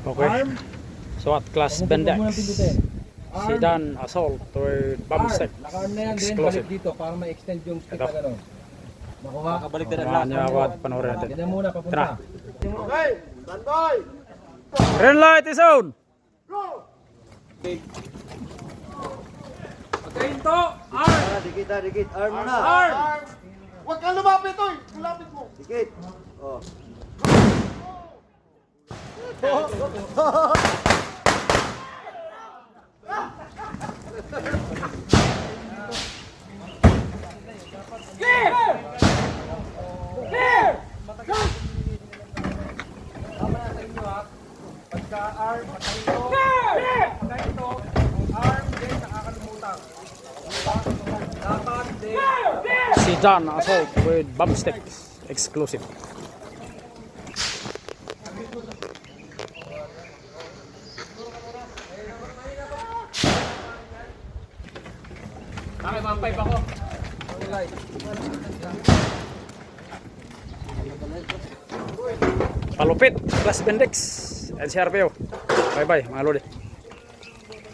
Okay. SWAT class Bendex. Sedan assault or bomb stick. Naka-arm na yan din, Explosive. balik dito para ma-extend yung stick Ito. na gano'n. Makuha. Kabalik na Samahan niyo ako at panoorin natin. Ganyan muna, Tara. papunta. Okay, standby! Green light is on! Pagkainto! Arm! Dikit na, dikit. Arm na. Arm! Huwag kang lumapit, oy! Lumapit mo. Dikit. Oh. Pagka-arm, pagkainto! Pagkainto! Arm, din, nakakalimutan. Dapat, din. Sedan assault with bomb sticks. Exclusive. Bakit mga 5 ako? Palupit, class Bendex. NCRPO. Bye bye mga lodi.